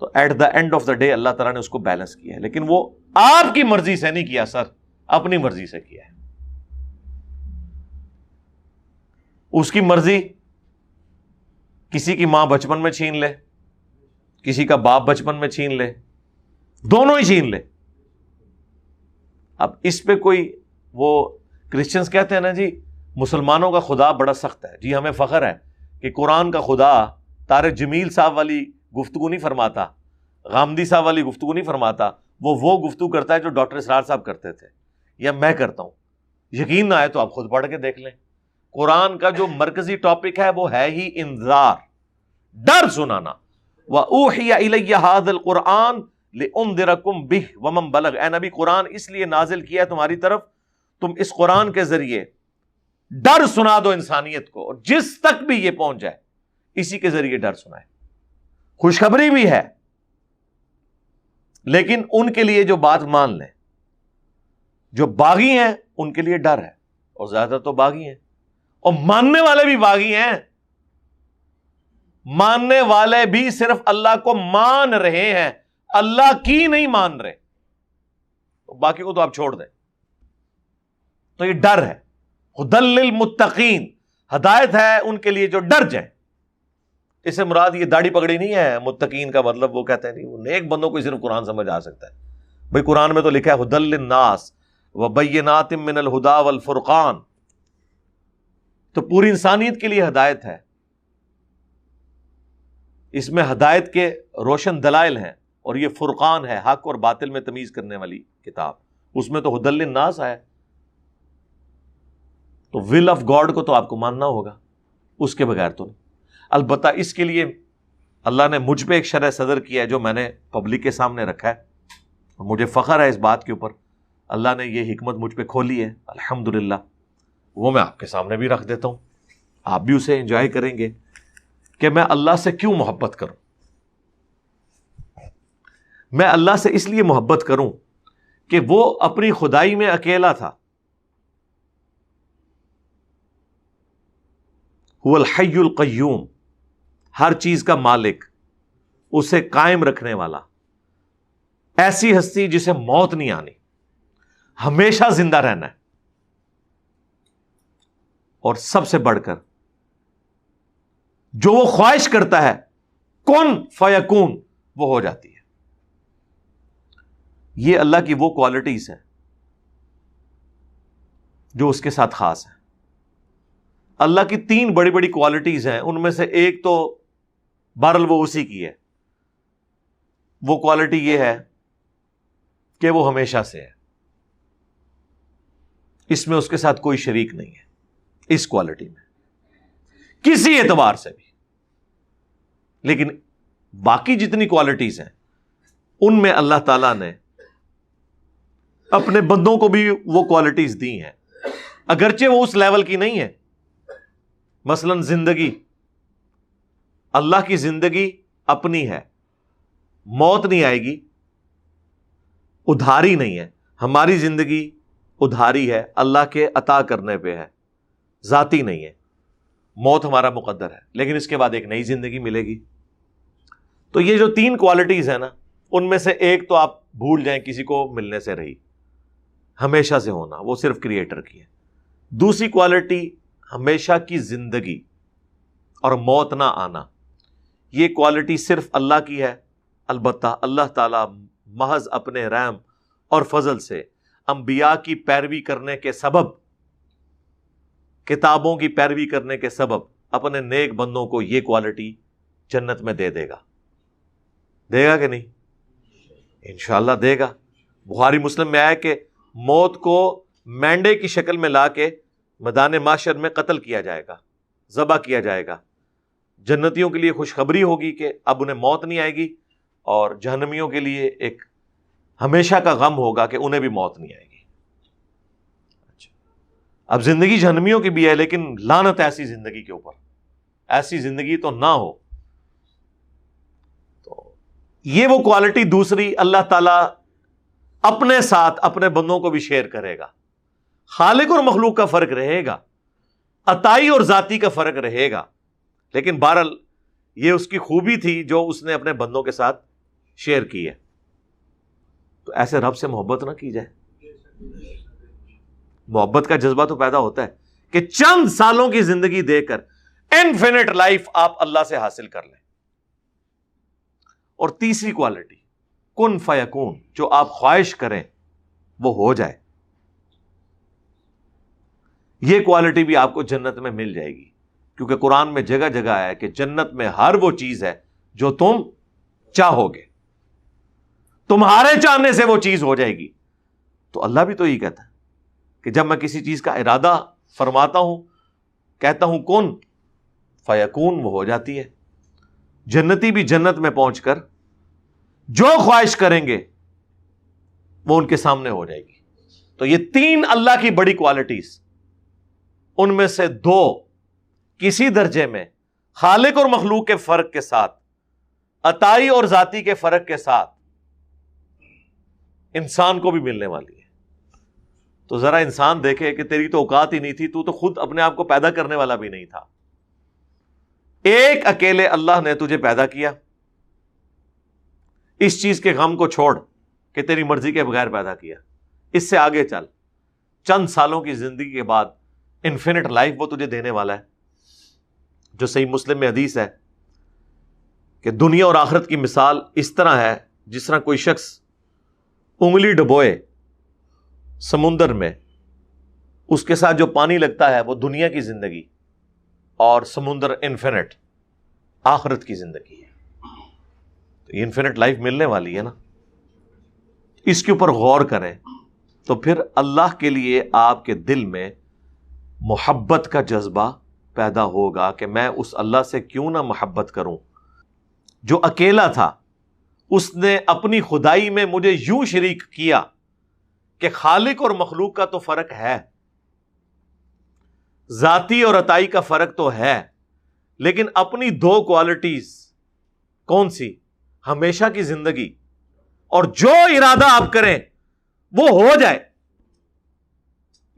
تو at the end of the day Allah تعالیٰ نے اس کو بیلنس کیا ہے، لیکن وہ آپ کی مرضی سے نہیں کیا سر، اپنی مرضی سے کیا ہے. اس کی مرضی کسی کی ماں بچپن میں چھین لے، کسی کا باپ بچپن میں چھین لے، دونوں ہی چھین لے. اب اس پہ کوئی وہ کرسچنز کہتے ہیں نا جی مسلمانوں کا خدا بڑا سخت ہے. جی ہمیں فخر ہے کہ قرآن کا خدا طارق جمیل صاحب والی گفتگو نہیں فرماتا، غامدی صاحب والی گفتگو نہیں فرماتا، وہ گفتگو کرتا ہے جو ڈاکٹر اسرار صاحب کرتے تھے یا میں کرتا ہوں. یقین نہ آئے تو آپ خود پڑھ کے دیکھ لیں. قرآن کا جو مرکزی ٹاپک ہے وہ ہے ہی انذار، ڈر سنانا. وَأُوحِيَ إِلَيَّ هَذَا الْقُرْآنُ لِأُنذِرَكُمْ بِهِ وَمَنْ بَلَغَ. اے نبی قرآن اس لیے نازل کیا ہے تمہاری طرف، تم اس قرآن کے ذریعے ڈر سنا دو انسانیت کو، اور جس تک بھی یہ پہنچ جائے اسی کے ذریعے ڈر سنائے. خوشخبری بھی ہے، لیکن ان کے لیے جو بات مان لیں، جو باغی ہیں ان کے لیے ڈر ہے، اور زیادہ تو باغی ہیں، اور ماننے والے بھی باغی ہیں. ماننے والے بھی صرف اللہ کو مان رہے ہیں، اللہ کی نہیں مان رہے، باقی کو تو آپ چھوڑ دیں. تو یہ ڈر ہے. ہدی للمتقین، ہدایت ہے ان کے لیے جو ڈر جائیں. اس سے مراد یہ داڑھی پگڑی نہیں ہے. متقین کا مطلب وہ کہتے ہیں نہیں، وہ نیک بندوں کو صرف قرآن سمجھ آ سکتا ہے. بھائی قرآن میں تو لکھا ہے ہدی للناس وبینات من الہدی والفرقان، تو پوری انسانیت کے لیے ہدایت ہے. اس میں ہدایت کے روشن دلائل ہیں، اور یہ فرقان ہے، حق اور باطل میں تمیز کرنے والی کتاب. اس میں تو ہدی للناس ہے. تو ول آف گاڈ کو تو آپ کو ماننا ہوگا، اس کے بغیر تو نہیں. البتہ اس کے لیے اللہ نے مجھ پہ ایک شرح صدر کیا ہے جو میں نے پبلک کے سامنے رکھا ہے، اور مجھے فخر ہے اس بات کے اوپر. اللہ نے یہ حکمت مجھ پہ کھولی ہے الحمدللہ. وہ میں آپ کے سامنے بھی رکھ دیتا ہوں، آپ بھی اسے انجوائے کریں گے کہ میں اللہ سے کیوں محبت کروں. میں اللہ سے اس لیے محبت کروں کہ وہ اپنی خدائی میں اکیلا تھا. هو الحی القیوم، ہر چیز کا مالک، اسے قائم رکھنے والا، ایسی ہستی جسے موت نہیں آنی، ہمیشہ زندہ رہنا ہے. اور سب سے بڑھ کر جو وہ خواہش کرتا ہے کن فیکون، وہ ہو جاتی ہے. یہ اللہ کی وہ کوالٹیز ہیں جو اس کے ساتھ خاص ہیں. اللہ کی 3 بڑی بڑی کوالٹیز ہیں، ان میں سے ایک تو بہرحال وہ اسی کی ہے. وہ کوالٹی یہ ہے کہ وہ ہمیشہ سے ہے، اس میں اس کے ساتھ کوئی شریک نہیں ہے. اس کوالٹی میں کسی اعتبار سے بھی. لیکن باقی جتنی کوالٹیز ہیں ان میں اللہ تعالیٰ نے اپنے بندوں کو بھی وہ کوالٹیز دی ہیں، اگرچہ وہ اس لیول کی نہیں ہے. مثلا زندگی، اللہ کی زندگی اپنی ہے، موت نہیں آئے گی، ادھاری نہیں ہے. ہماری زندگی ادھاری ہے، اللہ کے عطا کرنے پہ ہے، ذاتی نہیں ہے. موت ہمارا مقدر ہے، لیکن اس کے بعد ایک نئی زندگی ملے گی. تو یہ جو 3 کوالٹیز ہیں نا، ان میں سے ایک تو آپ بھول جائیں، کسی کو ملنے سے رہی، ہمیشہ سے ہونا وہ صرف کریٹر کی ہے. دوسری کوالٹی ہمیشہ کی زندگی اور موت نہ آنا، یہ کوالٹی صرف اللہ کی ہے. البتہ اللہ تعالیٰ محض اپنے رحم اور فضل سے انبیاء کی پیروی کرنے کے سبب، کتابوں کی پیروی کرنے کے سبب اپنے نیک بندوں کو یہ کوالٹی جنت میں دے گا. دے گا کہ نہیں؟ انشاءاللہ دے گا. بخاری مسلم میں آیا کہ موت کو مینڈے کی شکل میں لا کے میدان محشر میں قتل کیا جائے گا، ذبح کیا جائے گا. جنتیوں کے لیے خوشخبری ہوگی کہ اب انہیں موت نہیں آئے گی، اور جہنمیوں کے لیے ایک ہمیشہ کا غم ہوگا کہ انہیں بھی موت نہیں آئے گی. اچھا، اب زندگی جہنمیوں کی بھی ہے، لیکن لعنت ایسی زندگی کے اوپر، ایسی زندگی تو نہ ہو. تو یہ وہ کوالٹی دوسری اللہ تعالیٰ اپنے ساتھ اپنے بندوں کو بھی شیئر کرے گا. خالق اور مخلوق کا فرق رہے گا، عطائی اور ذاتی کا فرق رہے گا، لیکن بہرحال یہ اس کی خوبی تھی جو اس نے اپنے بندوں کے ساتھ شیئر کی ہے. تو ایسے رب سے محبت نہ کی جائے. محبت کا جذبہ تو پیدا ہوتا ہے کہ چند سالوں کی زندگی دے کر انفینٹ لائف آپ اللہ سے حاصل کر لیں. اور تیسری کوالٹی کن فیکون، جو آپ خواہش کریں وہ ہو جائے. یہ کوالٹی بھی آپ کو جنت میں مل جائے گی، کیونکہ قرآن میں جگہ جگہ ہے کہ جنت میں ہر وہ چیز ہے جو تم چاہو گے، تمہارے چاہنے سے وہ چیز ہو جائے گی. تو اللہ بھی تو یہی کہتا ہے کہ جب میں کسی چیز کا ارادہ فرماتا ہوں، کہتا ہوں کن فیکون، وہ ہو جاتی ہے. جنتی بھی جنت میں پہنچ کر جو خواہش کریں گے وہ ان کے سامنے ہو جائے گی. تو یہ تین اللہ کی بڑی کوالٹیز، ان میں سے دو کسی درجے میں خالق اور مخلوق کے فرق کے ساتھ، عطائی اور ذاتی کے فرق کے ساتھ انسان کو بھی ملنے والی ہے. تو ذرا انسان دیکھے کہ تیری تو اوقات ہی نہیں تھی، تو خود اپنے آپ کو پیدا کرنے والا بھی نہیں تھا. ایک اکیلے اللہ نے تجھے پیدا کیا. اس چیز کے غم کو چھوڑ کہ تیری مرضی کے بغیر پیدا کیا. اس سے آگے چل، چند سالوں کی زندگی کے بعد انفینٹ لائف وہ تجھے دینے والا ہے. جو صحیح مسلم میں حدیث ہے کہ دنیا اور آخرت کی مثال اس طرح ہے جس طرح کوئی شخص انگلی ڈبوئے سمندر میں، اس کے ساتھ جو پانی لگتا ہے وہ دنیا کی زندگی، اور سمندر انفینٹ آخرت کی زندگی ہے. تو یہ انفینٹ لائف ملنے والی ہے نا. اس کے اوپر غور کریں تو پھر اللہ کے لیے آپ کے دل میں محبت کا جذبہ پیدا ہوگا کہ میں اس اللہ سے کیوں نہ محبت کروں جو اکیلا تھا. اس نے اپنی خدائی میں مجھے یوں شریک کیا کہ خالق اور مخلوق کا تو فرق ہے، ذاتی اور عطائی کا فرق تو ہے، لیکن اپنی دو کوالٹیز کون سی؟ ہمیشہ کی زندگی اور جو ارادہ آپ کریں وہ ہو جائے،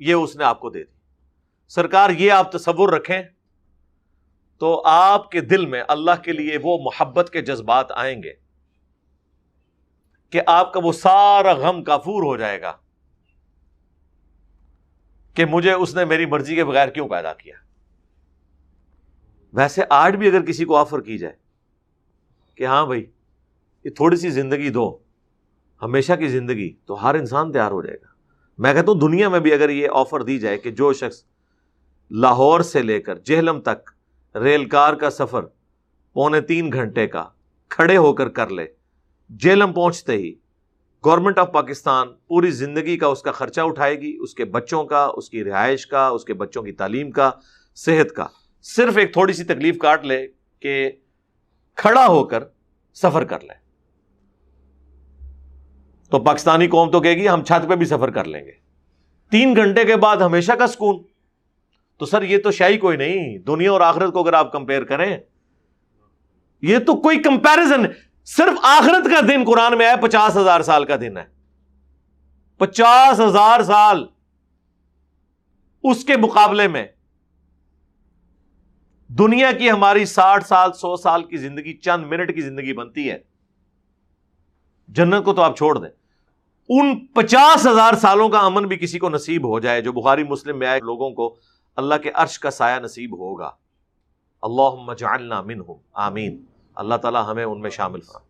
یہ اس نے آپ کو دے دی. سرکار یہ آپ تصور رکھیں تو آپ کے دل میں اللہ کے لیے وہ محبت کے جذبات آئیں گے کہ آپ کا وہ سارا غم کافور ہو جائے گا کہ مجھے اس نے میری مرضی کے بغیر کیوں پیدا کیا. ویسے آج بھی اگر کسی کو آفر کی جائے کہ ہاں بھائی یہ تھوڑی سی زندگی دو، ہمیشہ کی زندگی، تو ہر انسان تیار ہو جائے گا. میں کہتا ہوں دنیا میں بھی اگر یہ آفر دی جائے کہ جو شخص لاہور سے لے کر جہلم تک ریل کار کا سفر 2.25 گھنٹے کا کھڑے ہو کر لے، جہلم پہنچتے ہی گورنمنٹ آف پاکستان پوری زندگی کا اس کا خرچہ اٹھائے گی، اس کے بچوں کا، اس کی رہائش کا، اس کے بچوں کی تعلیم کا، صحت کا، صرف ایک تھوڑی سی تکلیف کاٹ لے کہ کھڑا ہو کر سفر کر لے. تو پاکستانی قوم تو کہے گی ہم چھت پہ بھی سفر کر لیں گے. 3 گھنٹے کے بعد ہمیشہ کا سکون. تو سر یہ تو شاہی کوئی نہیں. دنیا اور آخرت کو اگر آپ کمپیئر کریں، یہ تو کوئی کمپیریزن. صرف آخرت کا دن قرآن میں ہے 50,000 سال کا دن ہے. 50,000 سال اس کے مقابلے میں دنیا کی ہماری 60 سال 100 سال کی زندگی چند منٹ کی زندگی بنتی ہے. جنت کو تو آپ چھوڑ دیں، ان 50,000 سالوں کا امن بھی کسی کو نصیب ہو جائے جو بخاری مسلم میں آئے، لوگوں کو اللہ کے عرش کا سایہ نصیب ہوگا. اللہم اجعلنا منہم، آمین. اللہ تعالیٰ ہمیں ان میں شامل فرما.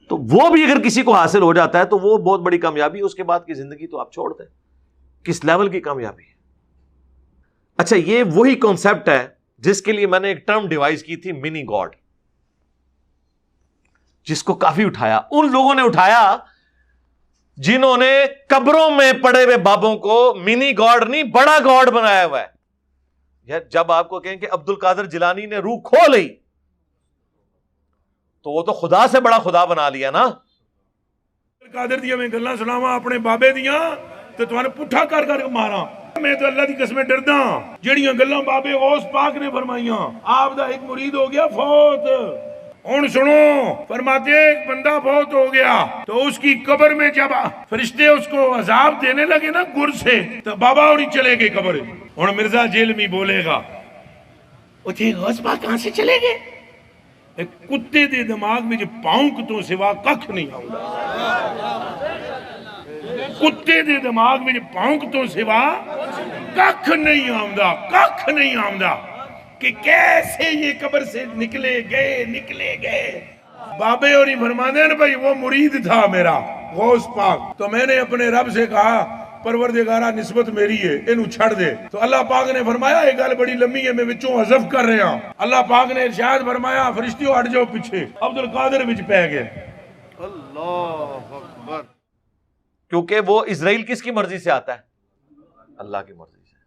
تو وہ بھی اگر کسی کو حاصل ہو جاتا ہے تو وہ بہت بڑی کامیابی. اس کے بعد کی زندگی تو آپ چھوڑ دیں، کس لیول کی کامیابی ہے. اچھا، یہ وہی کانسیپٹ ہے جس کے لیے میں نے ایک ٹرم ڈیوائز کی تھی، منی گاڈ، جس کو کافی اٹھایا. ان لوگوں نے اٹھایا جنہوں نے قبروں میں پڑے ہوئے بابوں کو منی گاڈ نہیں بڑا گاڈ بنایا ہوا ہے. یار جب آپ کو کہیں کہ عبد القادر جیلانی نے روح کھو لی تو وہ تو خدا سے بڑا خدا بنا لیا نا. قادر دیا میں گلاں سناواں اپنے بابے دیاں تے تواں پٹھا کر کے ماراں. میں تو اللہ دی قسمیں ڈردا جڑیاں گلاں بابے غوث پاک نے فرمائیاں. آپ دا ایک مرید ہو گیا فوت. ہن سنو، فرماتے ایک بندہ فوت ہو گیا تو اس کی قبر میں جب فرشتے اس کو عذاب دینے لگے نا گر سے، تو بابا اور چلے گئے قبر. ہن مرزا جیلمی بولے گا وہ جی غوث پاک کہاں سے چلے گئے؟ ایک کتے دے دماغ میں جو پاؤنک تو سوا ککھ نہیں آؤں کتے دے دماغ میں جو پاؤنک تو سوا ککھ نہیں آؤں کہ کیسے یہ قبر سے نکلے گئے بابے اور ہی فرمانے ہیں بھائی وہ مرید تھا میرا غوث پاک، تو میں نے اپنے رب سے کہا پروردگارہ نسبت میری ہے انہوں چھڑ دے، تو اللہ پاک نے فرمایا یہ گل بڑی لمبی ہے میں وچوں حذف کر رہا ہوں۔ اللہ پاک نے ارشاد فرمایا فرشتیوں ہٹ جاؤ پیچھے، عبدالقادر وچ پہ گئے۔ اللہ اکبر۔ کیونکہ وہ اسرائیل کس کی مرضی سے آتا ہے؟ اللہ کی مرضی سے۔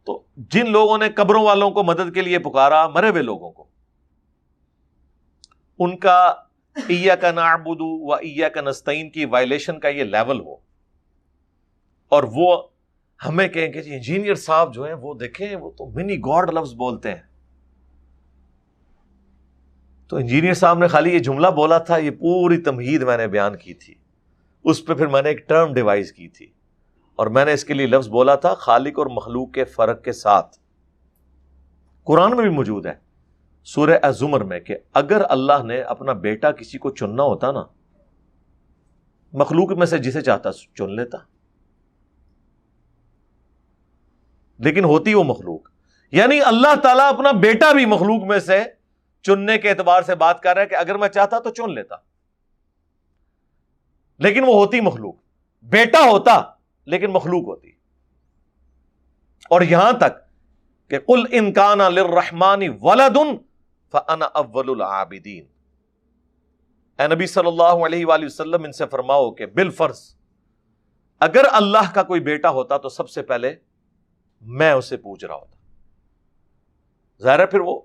تو جن لوگوں نے قبروں والوں کو مدد کے لیے پکارا، مرے ہوئے لوگوں کو، ان کا ایاک نعبد و ایاک نستعین کی وائلیشن کا یہ لیول ہو، اور وہ ہمیں کہیں کہ جی انجینئر صاحب جو ہیں وہ دیکھیں وہ تو منی گاڈ لفظ بولتے ہیں، تو انجینئر صاحب نے خالی یہ جملہ بولا تھا، یہ پوری تمہید میں نے بیان کی تھی، اس پہ پھر میں نے ایک ٹرم ڈیوائز کی تھی، اور میں نے اس کے لیے لفظ بولا تھا خالق اور مخلوق کے فرق کے ساتھ۔ قرآن میں بھی موجود ہے سورہ الزمر میں کہ اگر اللہ نے اپنا بیٹا کسی کو چننا ہوتا نا، مخلوق میں سے جسے چاہتا چن لیتا، لیکن ہوتی وہ مخلوق، یعنی اللہ تعالیٰ اپنا بیٹا بھی مخلوق میں سے چننے کے اعتبار سے بات کر رہا ہے کہ اگر میں چاہتا تو چن لیتا، لیکن وہ ہوتی مخلوق، بیٹا ہوتا لیکن مخلوق ہوتی۔ اور یہاں تک کہ قل ان کان للرحمن ولد فانا اول العابدین، اے نبی صلی اللہ علیہ وآلہ وسلم ان سے فرماؤ کہ بالفرض اگر اللہ کا کوئی بیٹا ہوتا تو سب سے پہلے میں اسے پوچھ رہا ہوتا۔ ظاہر ہے پھر وہ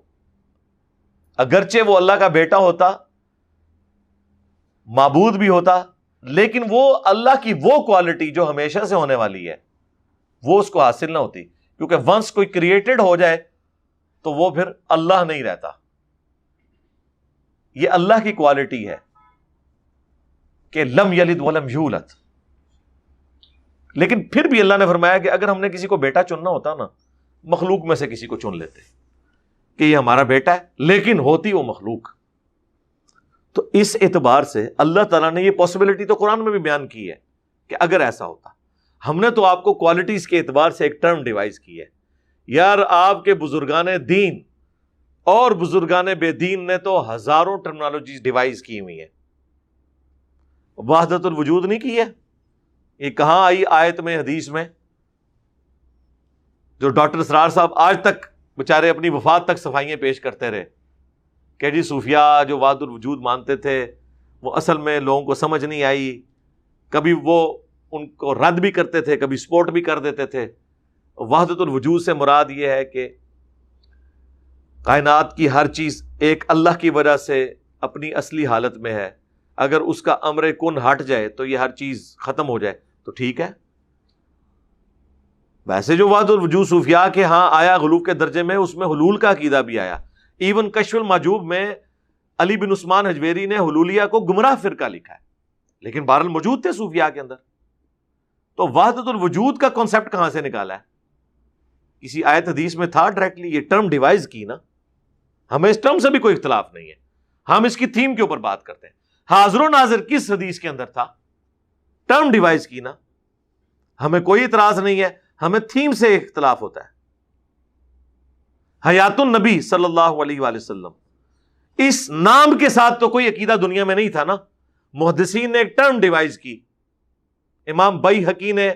اگرچہ وہ اللہ کا بیٹا ہوتا، معبود بھی ہوتا، لیکن وہ اللہ کی وہ کوالٹی جو ہمیشہ سے ہونے والی ہے وہ اس کو حاصل نہ ہوتی، کیونکہ ونس کوئی کریٹڈ ہو جائے تو وہ پھر اللہ نہیں رہتا۔ یہ اللہ کی کوالٹی ہے کہ لم یلد ولم یولد، لیکن پھر بھی اللہ نے فرمایا کہ اگر ہم نے کسی کو بیٹا چننا ہوتا نا، مخلوق میں سے کسی کو چن لیتے کہ یہ ہمارا بیٹا ہے، لیکن ہوتی وہ مخلوق۔ تو اس اعتبار سے اللہ تعالیٰ نے یہ پاسبلٹی تو قرآن میں بھی بیان کی ہے کہ اگر ایسا ہوتا۔ ہم نے تو آپ کو کوالٹیز کے اعتبار سے ایک ٹرم ڈیوائز کی ہے۔ یار آپ کے بزرگان دین اور بزرگان بے دین نے تو ہزاروں ٹرمنالوجیز ڈیوائز کی ہوئی ہیں، وحدت الوجود نہیں کی ہے۔ یہ کہاں آئی آیت میں، حدیث میں؟ جو ڈاکٹر اسرار صاحب آج تک بےچارے اپنی وفات تک صفائیاں پیش کرتے رہے کہ جی صوفیاء جو وحدت الوجود مانتے تھے وہ اصل میں لوگوں کو سمجھ نہیں آئی، کبھی وہ ان کو رد بھی کرتے تھے، کبھی سپورٹ بھی کر دیتے تھے۔ وحدت الوجود سے مراد یہ ہے کہ کائنات کی ہر چیز ایک اللہ کی وجہ سے اپنی اصلی حالت میں ہے، اگر اس کا امر کن ہٹ جائے تو یہ ہر چیز ختم ہو جائے تو ٹھیک ہے۔ ویسے جو وحدت الوجود صوفیاء کے ہاں آیا غلو کے درجے میں، اس میں حلول کا عقیدہ بھی آیا۔ ایون کشف المحجوب میں علی بن عثمان حجویری نے حلولیہ کو گمراہ فرقہ لکھا ہے، لیکن بہرحال موجود تھے صوفیاء کے اندر۔ تو وحدت الوجود کا کانسیپٹ کہاں سے نکالا ہے؟ کسی آیت حدیث میں تھا ڈائریکٹلی؟ یہ ٹرم ڈیوائز کی نا، ہمیں اس ٹرم سے بھی کوئی اختلاف نہیں ہے، ہم اس کی تھیم کے اوپر بات کرتے ہیں۔ حاضر و ناظر کس حدیث کے اندر تھا؟ ٹرم ڈیوائز کی نا، ہمیں کوئی اعتراض نہیں ہے، ہمیں تھیم سے اختلاف ہوتا ہے۔ حیات النبی صلی اللہ علیہ وآلہ وسلم، اس نام کے ساتھ تو کوئی عقیدہ دنیا میں نہیں تھا نا، محدثین نے ایک ٹرم ڈیوائز کی۔ امام بیہقی نے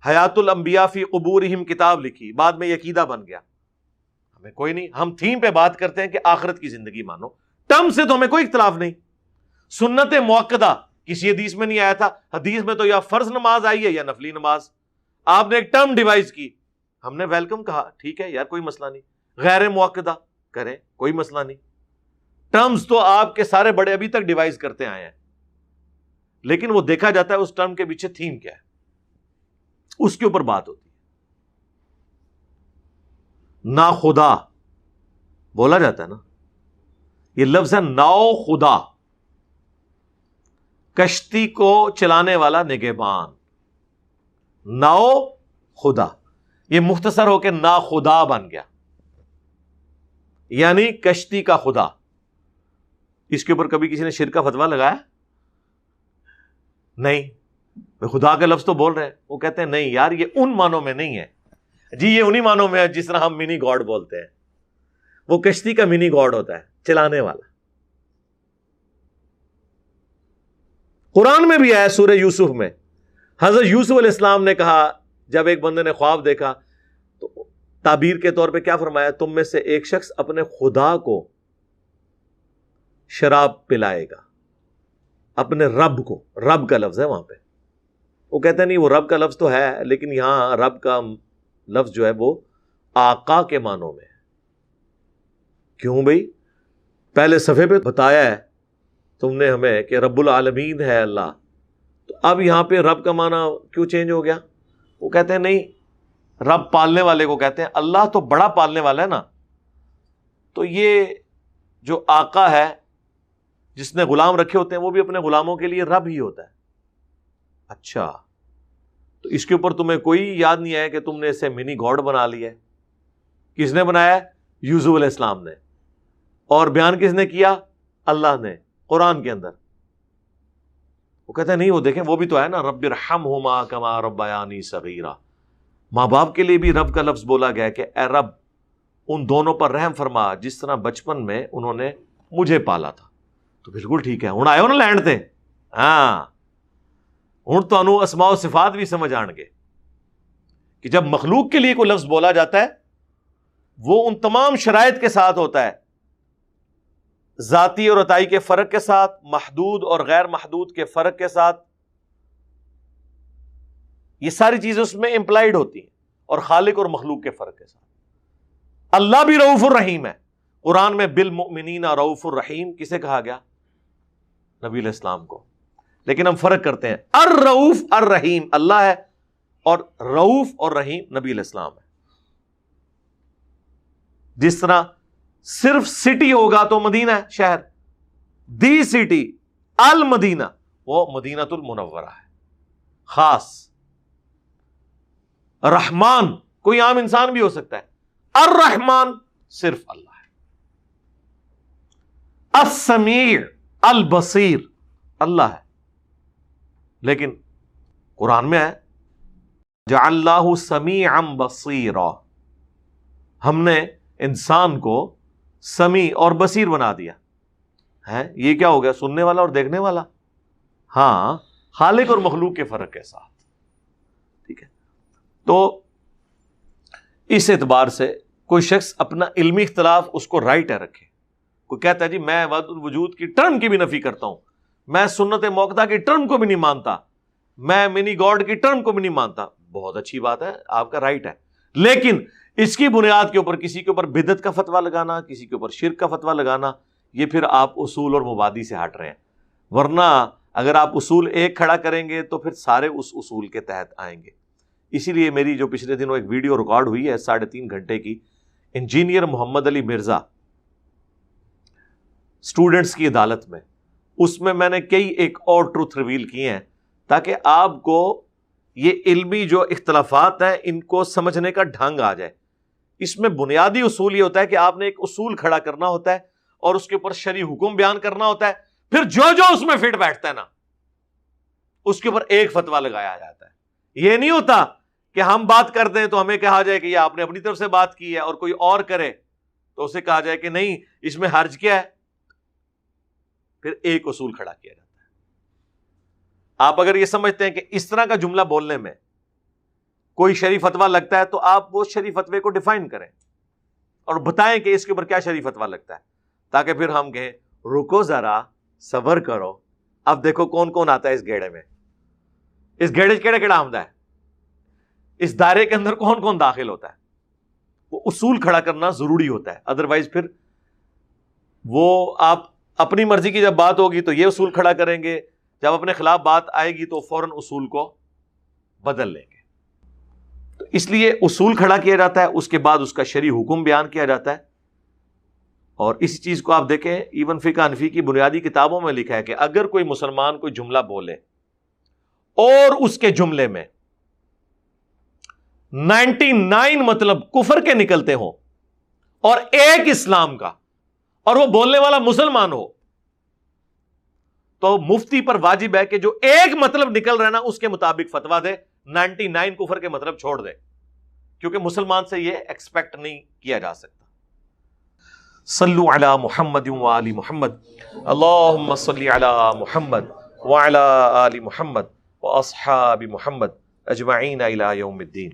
حیات الانبیاء فی قبورہم کتاب لکھی، بعد میں یہ عقیدہ بن گیا۔ ہمیں کوئی نہیں، ہم تھیم پہ بات کرتے ہیں کہ آخرت کی زندگی مانو، ٹرم سے تو ہمیں کوئی اختلاف نہیں۔ سنت موقدہ کسی حدیث میں نہیں آیا تھا، حدیث میں تو یا فرض نماز آئی ہے یا نفلی نماز، آپ نے ایک ٹرم ڈیوائز کی، ہم نے ویلکم کہا، ٹھیک ہے یار کوئی مسئلہ نہیں، غیر موقدہ کریں کوئی مسئلہ نہیں۔ ٹرمز تو آپ کے سارے بڑے ابھی تک ڈیوائز کرتے آئے ہیں، لیکن وہ دیکھا جاتا ہے اس ٹرم کے پیچھے تھیم کیا ہے، اس کے اوپر بات ہوتی ہے۔ نا خدا بولا جاتا ہے نا، یہ لفظ ہے ناؤ خدا، کشتی کو چلانے والا نگہبان، ناؤ خدا، یہ مختصر ہو کے نا خدا بن گیا۔ یعنی کشتی کا خدا. اس کے اوپر کبھی کسی نے شرک کا فتویٰ لگایا؟ نہیں. خدا کا لفظ تو بول رہے ہیں. وہ کہتے ہیں نہیں یار یہ ان معنوں میں نہیں ہے. جی یہ انہی معنوں میں ہے جس طرح ہم منی گاڈ بولتے ہیں. وہ کشتی کا منی گاڈ ہوتا ہے, چلانے والا. قرآن میں بھی آیا سورہ یوسف میں, حضرت یوسف علیہ السلام نے کہا جب ایک بندے نے خواب دیکھا تو تعبیر کے طور پہ کیا فرمایا, تم میں سے ایک شخص اپنے خدا کو شراب پلائے گا, اپنے رب کو. رب کا لفظ ہے وہاں پہ. وہ کہتے ہیں نہیں وہ رب کا لفظ تو ہے لیکن یہاں رب کا لفظ جو ہے وہ آقا کے معنوں میں ہے. کیوں بھئی؟ پہلے صفحے پہ بتایا ہے تم نے ہمیں کہ رب العالمین ہے اللہ, تو اب یہاں پہ رب کا معنی کیوں چینج ہو گیا؟ وہ کہتے ہیں نہیں, رب پالنے والے کو کہتے ہیں, اللہ تو بڑا پالنے والا ہے نا, تو یہ جو آقا ہے جس نے غلام رکھے ہوتے ہیں وہ بھی اپنے غلاموں کے لیے رب ہی ہوتا ہے. اچھا تو اس کے اوپر تمہیں کوئی یاد نہیں آیا کہ تم نے اسے منی گاڈ بنا لیا ہے؟ کس نے بنایا؟ یوسف علیہ السلام نے. اور بیان کس نے کیا؟ اللہ نے قرآن کے اندر. وہ کہتے ہیں نہیں وہ دیکھیں وہ بھی تو ہے نا, رب ارحمہما کما ربیانی صغیرا. ماں باپ کے لیے بھی رب کا لفظ بولا گیا کہ اے رب ان دونوں پر رحم فرما جس طرح بچپن میں انہوں نے مجھے پالا تھا. تو بالکل ٹھیک ہے, ہوں آئے ہو نا لینڈ تے, ہاں ہوں تو اسماء و صفات بھی سمجھ آن گے کہ جب مخلوق کے لیے کوئی لفظ بولا جاتا ہے وہ ان تمام شرائط کے ساتھ ہوتا ہے, ذاتی اور عطائی کے فرق کے ساتھ, محدود اور غیر محدود کے فرق کے ساتھ, یہ ساری چیزیں اس میں امپلائڈ ہوتی ہیں, اور خالق اور مخلوق کے فرق کے ساتھ. اللہ بھی رؤوف الرحیم ہے. قرآن میں بالمؤمنین رؤوف الرحیم کسے کہا گیا؟ نبی علیہ السلام کو. لیکن ہم فرق کرتے ہیں, الرؤوف الرحیم اللہ ہے اور رؤوف اور رحیم نبی علیہ السلام ہے. جس طرح صرف سٹی ہوگا تو مدینہ ہے شہر, دی سٹی المدینہ وہ مدینۃ المنورہ ہے خاص. رحمان کوئی عام انسان بھی ہو سکتا ہے, الرحمان صرف اللہ ہے. السمیع البصیر اللہ ہے. لیکن قرآن میں ہے جعلناہ سمیعا بصیرا, ہم نے انسان کو سمیع اور بصیر بنا دیا ہے. یہ کیا ہو گیا؟ سننے والا اور دیکھنے والا. ہاں خالق اور مخلوق کے فرق کے ساتھ. ٹھیک ہے, تو اس اعتبار سے کوئی شخص اپنا علمی اختلاف اس کو رائٹ ہے رکھے. کوئی کہتا ہے جی میں وحدت الوجود کی ٹرم کی بھی نفی کرتا ہوں, میں سنت موقدہ کی ٹرم کو بھی نہیں مانتا, میں منی گاڈ کی ٹرم کو بھی نہیں مانتا. بہت اچھی بات ہے, آپ کا رائٹ ہے. لیکن اس کی بنیاد کے اوپر کسی کے اوپر بدعت کا فتویٰ لگانا, کسی کے اوپر شرک کا فتویٰ لگانا, یہ پھر آپ اصول اور مبادی سے ہٹ رہے ہیں. ورنہ اگر آپ اصول ایک کھڑا کریں گے تو پھر سارے اس اصول کے تحت آئیں گے. اسی لیے میری جو پچھلے دنوں ایک ویڈیو ریکارڈ ہوئی ہے 3.5 گھنٹے کی, انجینئر محمد علی مرزا اسٹوڈنٹس کی عدالت میں, اس میں نے کئی ایک اور ٹروتھ ریویل کیے ہیں تاکہ آپ کو یہ علمی جو اختلافات ہیں ان کو سمجھنے کا ڈھنگ آ جائے. اس میں بنیادی اصول یہ ہوتا ہے کہ آپ نے ایک اصول کھڑا کرنا ہوتا ہے اور اس کے اوپر شرعی حکم بیان کرنا ہوتا ہے, پھر جو اس میں فٹ بیٹھتا ہے نا اس کے اوپر ایک فتویٰ لگایا جاتا ہے. یہ نہیں ہوتا کہ ہم بات کر دیں تو ہمیں کہا جائے کہ یہ آپ نے اپنی طرف سے بات کی ہے, اور کوئی اور کرے تو اسے کہا جائے کہ نہیں اس میں حرج کیا ہے. پھر ایک اصول کھڑا کیا جاتا ہے. آپ اگر یہ سمجھتے ہیں کہ اس طرح کا جملہ بولنے میں کوئی شرعی فتویٰ لگتا ہے تو آپ وہ شرعی فتوے کو ڈیفائن کریں اور بتائیں کہ اس کے اوپر کیا شرعی فتویٰ لگتا ہے, تاکہ پھر ہم کہیں رکو ذرا صبر کرو, اب دیکھو کون کون آتا ہے اس گھیڑے میں, اس گھیڑے کیڑا کیڑا آمدہ ہے, اس دائرے کے اندر کون کون داخل ہوتا ہے. وہ اصول کھڑا کرنا ضروری ہوتا ہے, ادروائز پھر وہ آپ اپنی مرضی کی جب بات ہوگی تو یہ اصول کھڑا کریں گے, جب اپنے خلاف بات آئے گی تو فوراً اصول کو بدل لیں گے. تو اس لیے اصول کھڑا کیا جاتا ہے, اس کے بعد اس کا شرعی حکم بیان کیا جاتا ہے. اور اسی چیز کو آپ دیکھیں ایون فقہ حنفی کی بنیادی کتابوں میں لکھا ہے کہ اگر کوئی مسلمان کوئی جملہ بولے اور اس کے جملے میں 99 مطلب کفر کے نکلتے ہوں اور ایک اسلام کا، اور وہ بولنے والا مسلمان ہو، تو مفتی پر واجب ہے کہ جو ایک مطلب نکل رہا ہے نا اس کے مطابق فتوا دے، 99 کفر کے مطلب چھوڑ دے، کیونکہ مسلمان سے یہ ایکسپیکٹ نہیں کیا جا سکتا۔ صلو علی محمد وآل محمد، اللہم صلی علی محمد وعلی آل محمد واصحاب محمد اجمعین الی یوم الدین۔